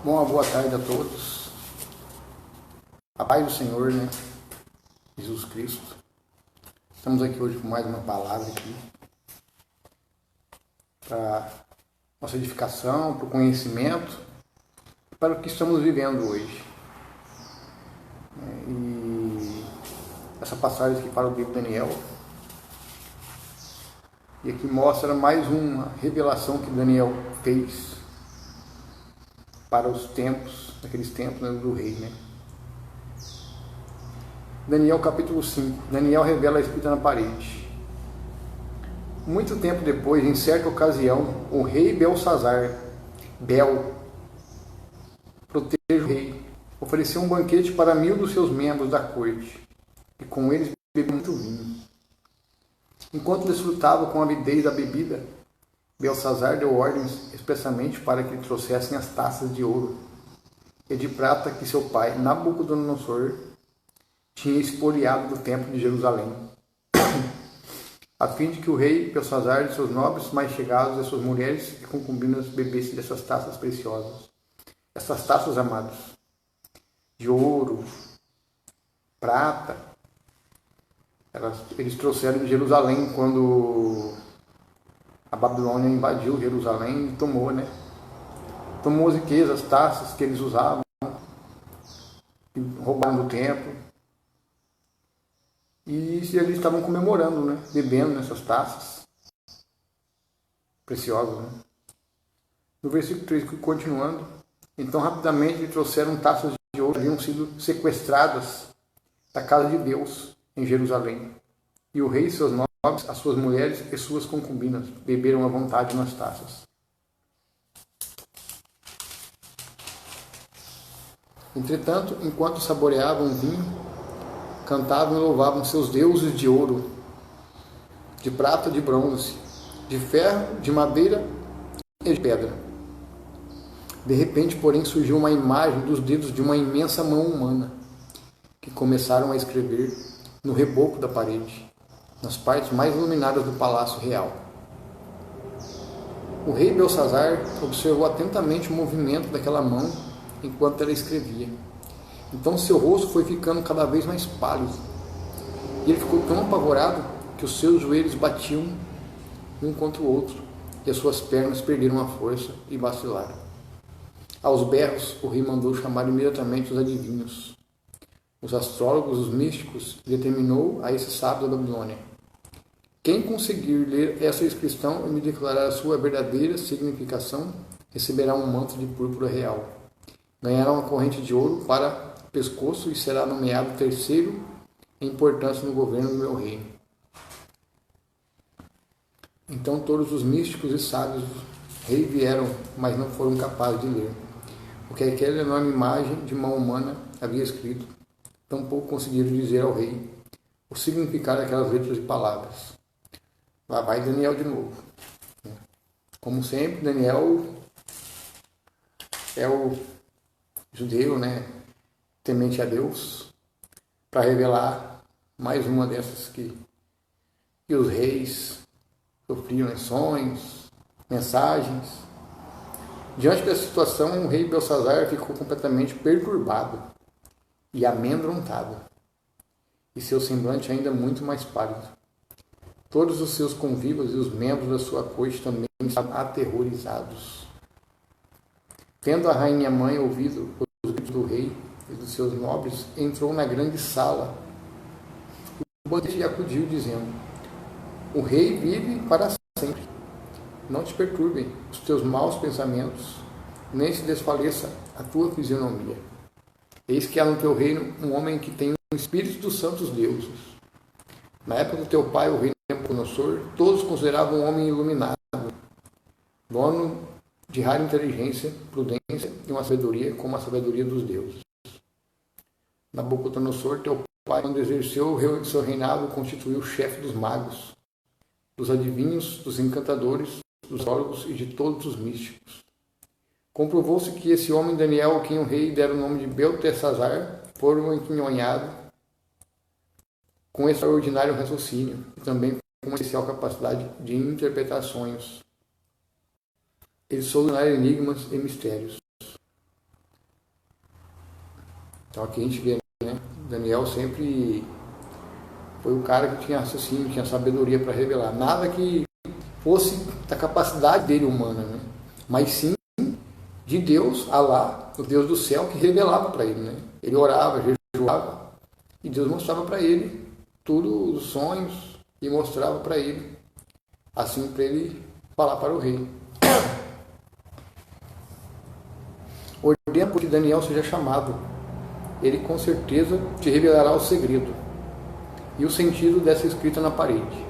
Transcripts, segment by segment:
Bom, uma boa tarde a todos. A paz do Senhor, né? Jesus Cristo. Estamos aqui hoje com mais uma palavra aqui para nossa edificação, para o conhecimento, para o que estamos vivendo hoje. E essa passagem aqui fala do livro de Daniel. E aqui mostra mais uma revelação que Daniel fez para os tempos, naqueles tempos, né, do rei, né? Daniel capítulo 5. Daniel revela a escrita na parede. Muito tempo depois, em certa ocasião, o rei Belsazar, protege o rei, ofereceu um banquete para 1000 dos seus membros da corte, e com eles bebeu muito vinho. Enquanto desfrutava com avidez da bebida, Belsazar deu ordens expressamente para que lhe trouxessem as taças de ouro e de prata que seu pai, Nabucodonosor, tinha expoliado do templo de Jerusalém, a fim de que o rei Belsazar e seus nobres mais chegados e suas mulheres e concubinas bebessem dessas taças preciosas. Essas taças, amados, de ouro, prata, eles trouxeram de Jerusalém quando a Babilônia invadiu Jerusalém e tomou, né? Tomou as riquezas, as taças que eles usavam, e roubaram do templo. E eles estavam comemorando, né? Bebendo nessas taças preciosas, né? No versículo 3, continuando, então rapidamente lhe trouxeram taças de ouro que haviam sido sequestradas da casa de Deus em Jerusalém. E o rei e seus nobres, as suas mulheres e suas concubinas beberam à vontade nas taças. Entretanto, enquanto saboreavam o vinho, cantavam e louvavam seus deuses de ouro, de prata, de bronze, de ferro, de madeira e de pedra. De repente, porém, surgiu uma imagem dos dedos de uma imensa mão humana, que começaram a escrever no reboco da parede, nas partes mais iluminadas do palácio real. O rei Belsazar observou atentamente o movimento daquela mão enquanto ela escrevia. Então seu rosto foi ficando cada vez mais pálido, e ele ficou tão apavorado que os seus joelhos batiam um contra o outro, e as suas pernas perderam a força e vacilaram. Aos berros, o rei mandou chamar imediatamente os adivinhos, os astrólogos, os místicos, e determinou a esses sábios da Babilônia: quem conseguir ler essa inscrição e me declarar a sua verdadeira significação, receberá um manto de púrpura real, ganhará uma corrente de ouro para o pescoço e será nomeado terceiro em importância no governo do meu reino. Então todos os místicos e sábios do rei vieram, mas não foram capazes de ler o que aquela enorme imagem de mão humana havia escrito. Tampouco conseguiram dizer ao rei o significado daquelas letras e palavras. Lá vai Daniel de novo. Como sempre, Daniel é o judeu, né, temente a Deus, para revelar mais uma dessas que os reis sofriam, né, sonhos, mensagens. Diante dessa situação, o rei Belsazar ficou completamente perturbado e amedrontado, e seu semblante ainda muito mais pálido. Todos os seus convivas e os membros da sua corte também estavam aterrorizados. Tendo a rainha mãe ouvido os gritos do rei e dos seus nobres, entrou na grande sala. O banquete lhe acudiu, dizendo: o rei vive para sempre. Não te perturbem os teus maus pensamentos, nem se desfaleça a tua fisionomia. Eis que há no teu reino um homem que tem o espírito dos santos deuses. Na época do teu pai, o rei Nabucodonosor, todos consideravam um homem iluminado, dono de rara inteligência, prudência e uma sabedoria como a sabedoria dos deuses. Nabucodonosor, teu pai, quando exerceu seu reinado, constituiu o chefe dos magos, dos adivinhos, dos encantadores, dos astrólogos e de todos os místicos. Comprovou-se que esse homem Daniel, a quem o rei dera o nome de Beltesazar, foi enquinhonhado com extraordinário raciocínio e também com uma especial capacidade de interpretar sonhos. Ele solucionar enigmas e mistérios. Então aqui a gente vê, né? Daniel sempre foi o cara que tinha raciocínio, tinha sabedoria para revelar. Nada que fosse da capacidade dele humana, né? Mas sim de Deus, Alá, o Deus do céu, que revelava para ele, né? Ele orava, jejuava, e Deus mostrava para ele tudo, os sonhos, e mostrava para ele, assim para ele falar para o rei. Ordena que Daniel seja chamado. Ele com certeza te revelará o segredo e o sentido dessa escrita na parede.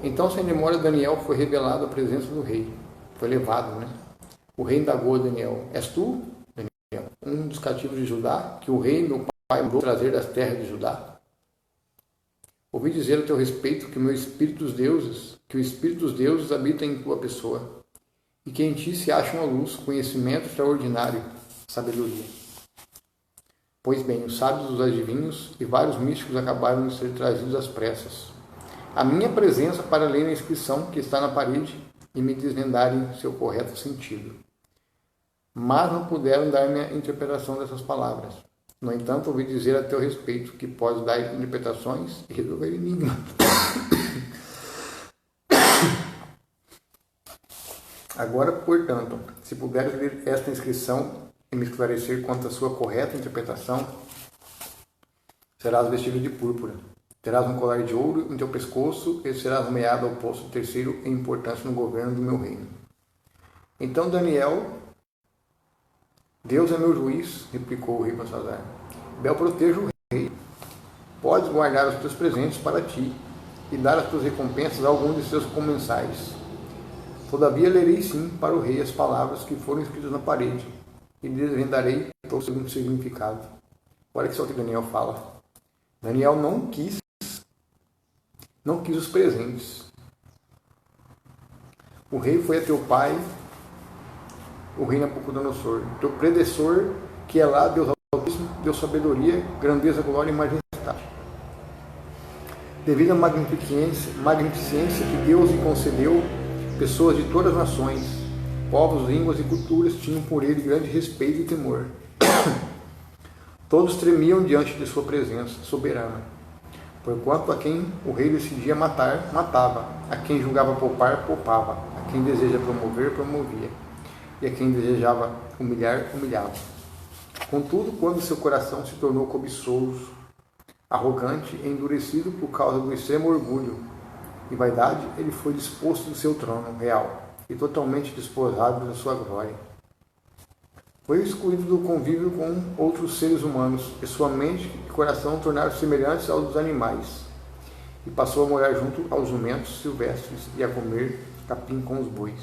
Então, sem demora, Daniel foi revelado à presença do rei. Foi levado, né? O rei indagou a Daniel: És tu, Daniel, um dos cativos de Judá, que o rei, meu pai, mandou trazer das terras de Judá? Ouvi dizer a teu respeito que o espírito dos deuses habita em tua pessoa, e que em ti se acha uma luz, conhecimento extraordinário, sabedoria. Pois bem, os sábios, os adivinhos e vários místicos acabaram de ser trazidos às pressas, a minha presença para ler a inscrição que está na parede e me desvendarem seu correto sentido. Mas não puderam dar-me a interpretação dessas palavras. No entanto, ouvi dizer a teu respeito que podes dar interpretações e resolver enigmas. Agora, portanto, se puderes ler esta inscrição e me esclarecer quanto à sua correta interpretação, serás vestido de púrpura. Terás um colar de ouro em teu pescoço e serás nomeado ao posto terceiro em importância no governo do meu reino. Então Daniel: Deus é meu juiz, replicou o rei Belsazar. Bel proteja o rei. Podes guardar os teus presentes para ti e dar as tuas recompensas a algum de seus comensais. Todavia lerei sim para o rei as palavras que foram escritas na parede e desvendarei o segundo significado. Olha só o que Daniel fala. Daniel não quis os presentes. O rei foi a teu pai, o rei Nabucodonosor, teu predecessor, que é lá Deus Altíssimo, deu sabedoria, grandeza, glória e majestade. Devido à magnificência que Deus lhe concedeu, pessoas de todas as nações, povos, línguas e culturas tinham por ele grande respeito e temor. Todos tremiam diante de sua presença soberana. Porquanto a quem o rei decidia matar, matava. A quem julgava poupar, poupava. A quem deseja promover, promovia. E a quem desejava humilhar, humilhava. Contudo, quando seu coração se tornou cobiçoso, arrogante e endurecido por causa do extremo orgulho e vaidade, ele foi disposto do seu trono real e totalmente despojado da sua glória. Foi excluído do convívio com outros seres humanos, e sua mente e coração tornaram semelhantes aos dos animais, e passou a morar junto aos jumentos silvestres e a comer capim com os bois.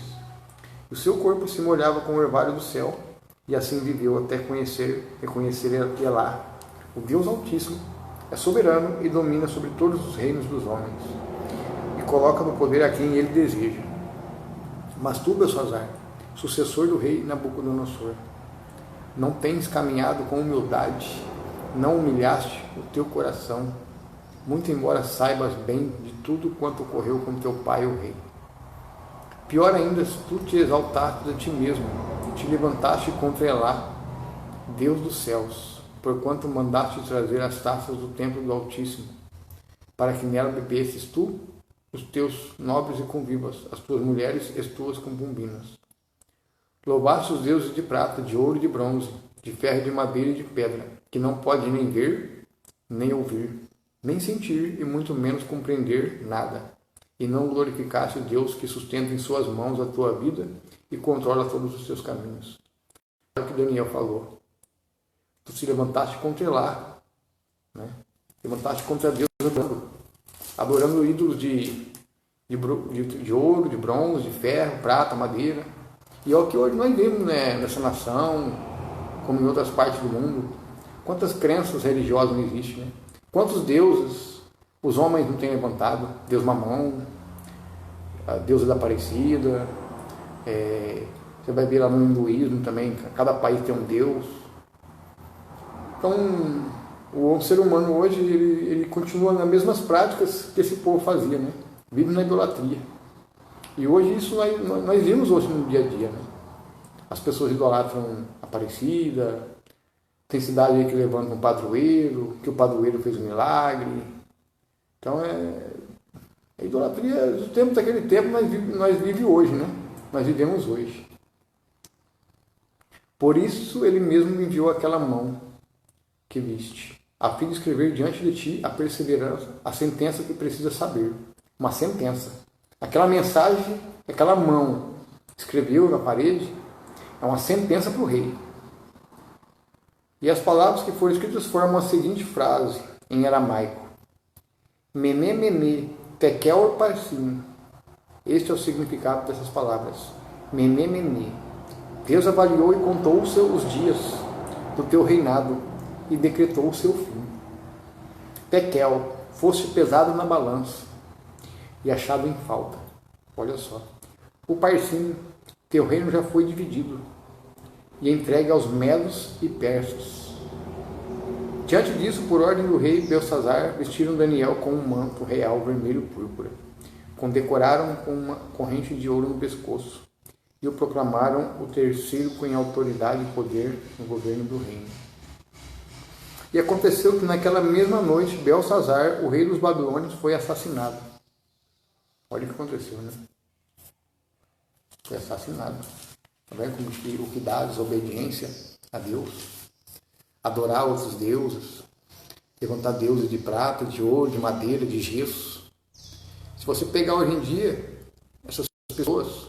O seu corpo se molhava com o orvalho do céu, e assim viveu até reconhecer Elá, o Deus Altíssimo, é soberano e domina sobre todos os reinos dos homens, e coloca no poder a quem ele deseja. Mas tu, Belsazar, sucessor do rei Nabucodonosor, não tens caminhado com humildade, não humilhaste o teu coração, muito embora saibas bem de tudo quanto ocorreu com teu pai, o rei. Pior ainda, se tu te exaltaste a ti mesmo, e te levantaste contra Elá, Deus dos céus, porquanto mandaste trazer as taças do templo do Altíssimo, para que nela bebesses tu, os teus nobres e convivas, as tuas mulheres e as tuas concubinas. Louvaste os deuses de prata, de ouro e de bronze, de ferro, de madeira e de pedra, que não pode nem ver, nem ouvir, nem sentir, e muito menos compreender nada. E não glorificaste o Deus que sustenta em suas mãos a tua vida e controla todos os teus caminhos. É o que Daniel falou. Tu se levantaste contra Elá, né? Levantaste contra Deus adorando ídolos de ouro, de bronze, de ferro, prata, madeira. E é o que hoje nós vemos, né, nessa nação, como em outras partes do mundo. Quantas crenças religiosas não existem, né? Quantos deuses os homens não têm levantado? Deus Mamão, a deusa da Aparecida. Você vai ver lá no hinduísmo também, cada país tem um deus. Então, o ser humano hoje, ele continua nas mesmas práticas que esse povo fazia, né? Vive na idolatria. E hoje isso nós vimos hoje no dia a dia, né? As pessoas idolatram Aparecida, Tem cidade aí que levanta um padroeiro, que o padroeiro fez um milagre. Então a idolatria do tempo daquele tempo nós vivemos hoje, né? Nós vivemos hoje. Por isso ele mesmo me enviou aquela mão que viste, a fim de escrever diante de ti a perseverança, a sentença que precisa saber. Uma sentença. Aquela mensagem, aquela mão escreveu na parede, é uma sentença para o rei. E as palavras que foram escritas formam a seguinte frase em aramaico: Mene, mene, tekel parsim. Este é o significado dessas palavras. Mene, mene. Deus avaliou e contou os dias do teu reinado e decretou o seu fim. Tekel, foste pesado na balança e achado em falta. Olha só. O parsim, teu reino já foi dividido e entregue aos medos e persas. Diante disso, por ordem do rei Belsazar, vestiram Daniel com um manto real vermelho púrpura, condecoraram com uma corrente de ouro no pescoço e o proclamaram o terceiro em autoridade e poder no governo do reino. E aconteceu que naquela mesma noite, Belsazar, o rei dos Babilônios, foi assassinado. Olha o que aconteceu, né? Foi assassinado. Tá vendo como o que dá a desobediência a Deus? Adorar outros deuses, levantar deuses de prata, de ouro, de madeira, de gesso. Se você pegar hoje em dia, essas pessoas,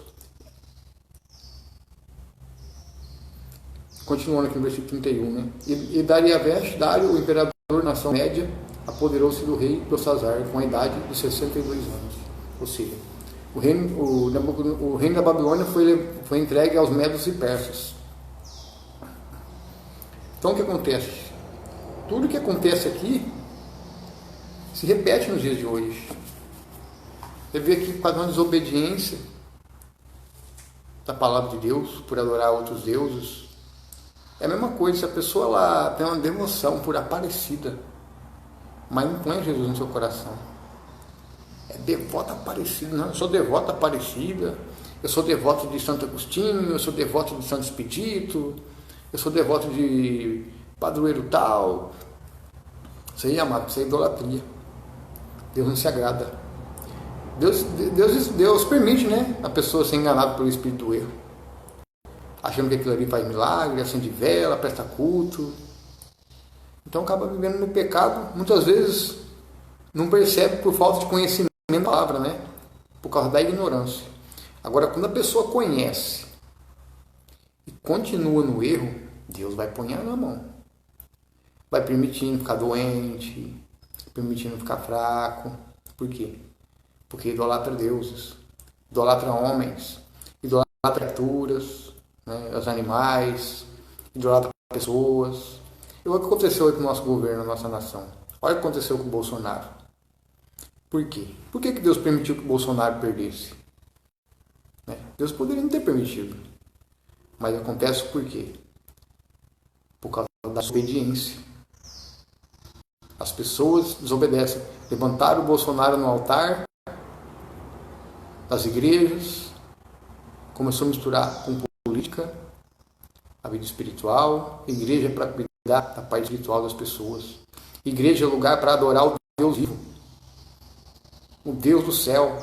continuando aqui no versículo 31, né? E Dariavesh, Dário, o imperador da nação média, apoderou-se do rei Belsazar com a idade de 62 anos. Ou seja, o reino da Babilônia foi entregue aos medos e persas. Então o que acontece? Tudo que acontece aqui se repete nos dias de hoje. Você vê aqui para uma desobediência da palavra de Deus, por adorar outros deuses. É a mesma coisa, se a pessoa lá tem uma devoção por Aparecida, mas não põe Jesus no seu coração. É devota Aparecida, não, eu sou devota Aparecida, eu sou devoto de Santo Agostinho, eu sou devoto de Santo Expedito, eu sou devoto de padroeiro tal. Isso aí, amado, isso é idolatria. Deus não se agrada. Deus permite, né, a pessoa ser enganada pelo espírito do erro, achando que aquilo ali faz milagre, acende vela, presta culto. Então acaba vivendo no pecado, muitas vezes não percebe por falta de conhecimento da palavra, né? Por causa da ignorância. Agora, quando a pessoa conhece e continua no erro, Deus vai pôr na mão. Vai permitindo ficar doente, permitindo ficar fraco. Por quê? Porque idolatra deuses, idolatra homens, idolatra criaturas, né, os animais, idolatra pessoas. E olha o que aconteceu com o nosso governo, na nossa nação. Olha o que aconteceu com o Bolsonaro. Por quê? Por que Deus permitiu que o Bolsonaro perdesse? Deus poderia não ter permitido. Mas acontece por quê? Por causa da desobediência. As pessoas desobedecem. Levantaram o Bolsonaro no altar das igrejas, começou a misturar com política, a vida espiritual. Igreja é para cuidar da parte espiritual das pessoas. Igreja é lugar para adorar o Deus vivo, o Deus do céu.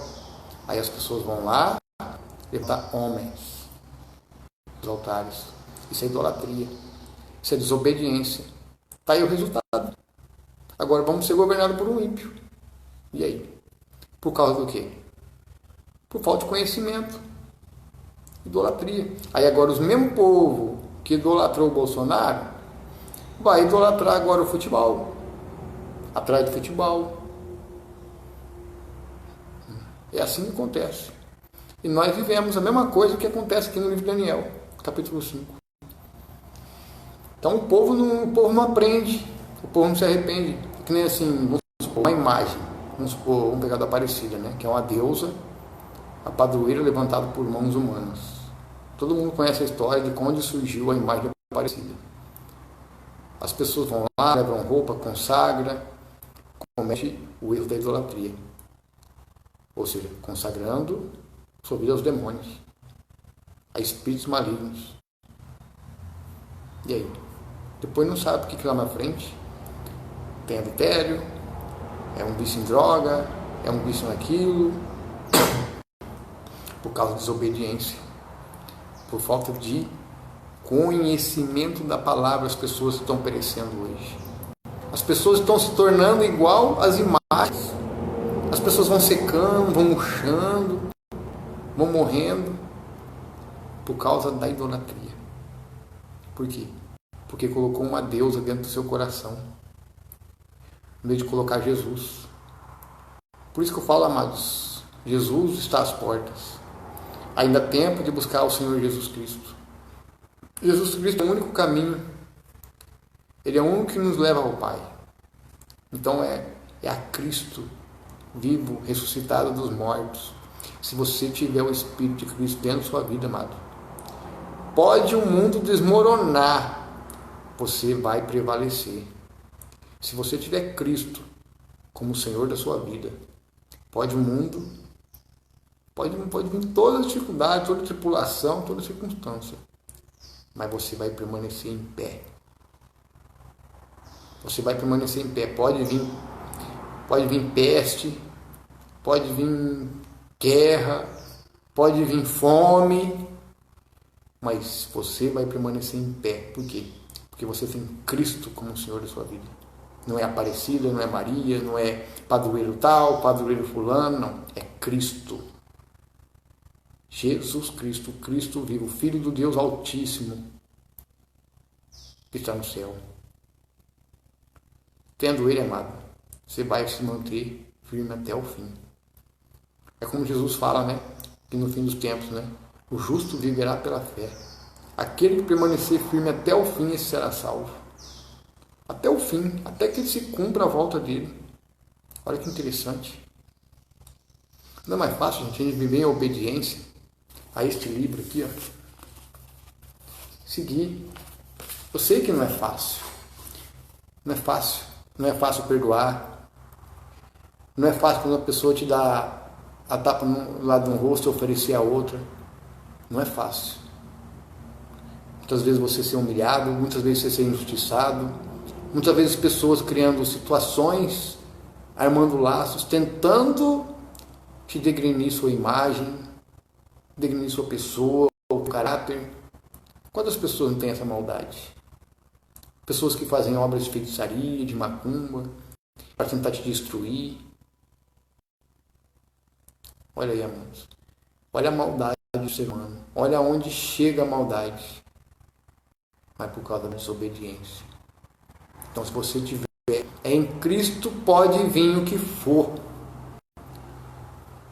Aí as pessoas vão lá levantar homens nos altares. Isso é idolatria, isso é desobediência. Está aí o resultado. Agora vamos ser governados por um ímpio. E aí? Por causa do quê? Por falta de conhecimento. Idolatria. Aí agora os mesmos povo que idolatrou o Bolsonaro vai idolatrar agora o futebol. Atrás do futebol. É assim que acontece. E nós vivemos a mesma coisa que acontece aqui no livro de Daniel, capítulo 5. Então o povo não aprende, o povo não se arrepende. Que nem assim, vamos supor, uma imagem, vamos pegar da Aparecida, né? Que é uma deusa, a padroeira levantada por mãos humanas. Todo mundo conhece a história de onde surgiu a imagem da Aparecida. As pessoas vão lá, levam roupa, consagram, comete o erro da idolatria. Ou seja, consagrando sua vida aos demônios, a espíritos malignos. E aí? Depois não sabe o que lá na frente. Tem adultério, é um vício em droga, é um vício naquilo, por causa de desobediência, por falta de conhecimento da palavra, as pessoas estão perecendo hoje. As pessoas estão se tornando igual às imagens. As pessoas vão secando, vão murchando, vão morrendo por causa da idolatria. Por quê? Porque colocou uma deusa dentro do seu coração, em vez de colocar Jesus. Por isso que eu falo, amados, Jesus está às portas. Ainda há tempo de buscar o Senhor Jesus Cristo. Jesus Cristo é o único caminho. Ele é o único que nos leva ao Pai. Então é a Cristo vivo, ressuscitado dos mortos. Se você tiver o Espírito de Cristo dentro da sua vida, amado, pode o mundo desmoronar, você vai prevalecer. Se você tiver Cristo como o Senhor da sua vida, pode o mundo, pode vir toda dificuldade, toda tribulação, toda circunstância, mas você vai permanecer em pé. Você vai permanecer em pé. Pode vir peste, pode vir guerra, pode vir fome, mas você vai permanecer em pé. Por quê? Porque você tem Cristo como o Senhor da sua vida. Não é Aparecida, não é Maria, não é padroeiro tal, padroeiro fulano, não. É Cristo. Jesus Cristo, Cristo vivo, Filho do Deus Altíssimo, que está no céu. Tendo Ele, amado, você vai se manter firme até o fim. É como Jesus fala, né? Que no fim dos tempos, né? O justo viverá pela fé. Aquele que permanecer firme até o fim, esse será salvo. Até o fim, até que se cumpra a volta dele. Olha que interessante. Não é mais fácil, gente, a gente viver em obediência a este livro aqui, ó. Seguir. Eu sei que não é fácil. Não é fácil. Não é fácil perdoar. Não é fácil quando a pessoa te dá a tapa no lado do rosto e oferecer a outra. Não é fácil. Muitas vezes você ser humilhado, muitas vezes você ser injustiçado, muitas vezes pessoas criando situações, armando laços, tentando te degrenir sua imagem, degrenir sua pessoa, o caráter. Quantas pessoas não têm essa maldade? Pessoas que fazem obras de feitiçaria, de macumba, para tentar te destruir. Olha aí, amados. Olha a maldade do ser humano. Olha onde chega a maldade. Mas por causa da desobediência. Então, se você tiver em Cristo, pode vir o que for.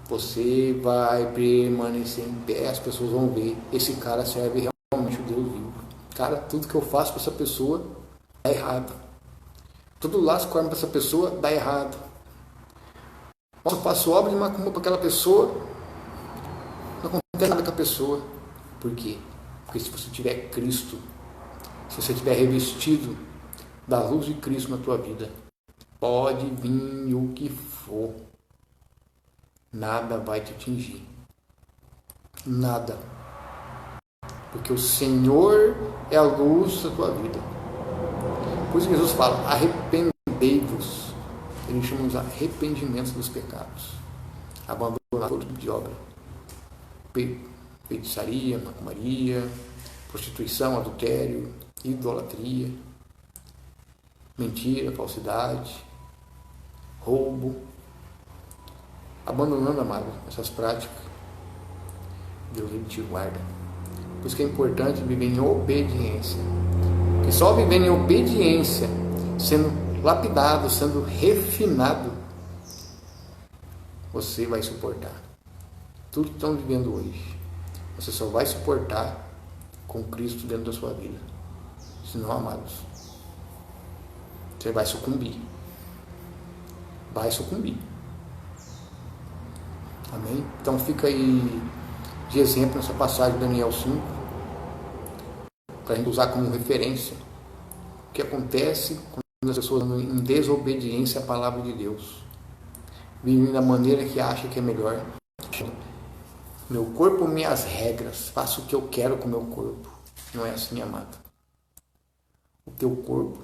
Você vai permanecer em pé. As pessoas vão ver. Esse cara serve realmente o Deus vivo. Cara, tudo que eu faço para essa pessoa dá errado. Todo laço que eu armo para essa pessoa dá errado. Nossa, eu faço obra de macumba para aquela pessoa, não acontece nada com a pessoa. Por quê? Porque se você tiver Cristo, se você tiver revestido da luz de Cristo na tua vida, pode vir o que for, nada vai te atingir. Nada. Porque o Senhor é a luz da tua vida. Por isso que Jesus fala, arrependei-vos. Ele chama os arrependimentos dos pecados. Abandonar todo tipo de obra. Feitiçaria, macumbaria, prostituição, adultério, idolatria, mentira, falsidade, roubo. Abandonando, amado, essas práticas, Deus ele te guarda. Por isso que é importante viver em obediência. Porque só vivendo em obediência, sendo lapidado, sendo refinado, você vai suportar tudo que estão vivendo hoje. Você só vai suportar com Cristo dentro da sua vida. Senão, amados, você vai sucumbir. Vai sucumbir. Amém? Então fica aí de exemplo nessa passagem de Daniel 5, para a gente usar como referência o que acontece quando as pessoas andam em desobediência à palavra de Deus, vivem da maneira que acha que é melhor. Meu corpo, minhas regras, faço o que eu quero com o meu corpo. Não é assim, amado. O teu corpo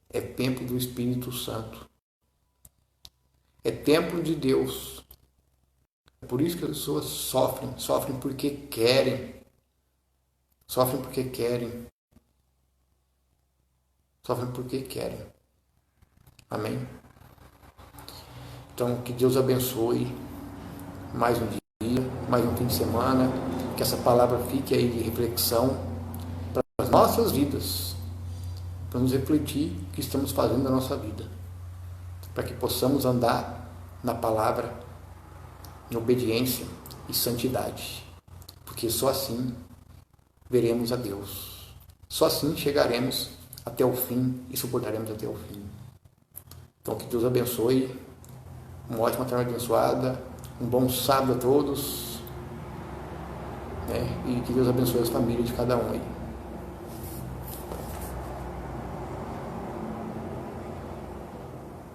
é templo do Espírito Santo. É templo de Deus. É por isso que as pessoas sofrem porque querem. Sofrem porque querem. Sofrem porque querem. Amém? Então, que Deus abençoe mais um dia, mais um fim de semana. Que essa palavra fique aí de reflexão para as nossas vidas. Para nos refletir o que estamos fazendo na nossa vida. Para que possamos andar na palavra, em obediência e santidade. Porque só assim veremos a Deus. Só assim chegaremos até o fim e suportaremos até o fim. Então, que Deus abençoe. Uma ótima tarde abençoada. Um bom sábado a todos. E que Deus abençoe as famílias de cada um aí.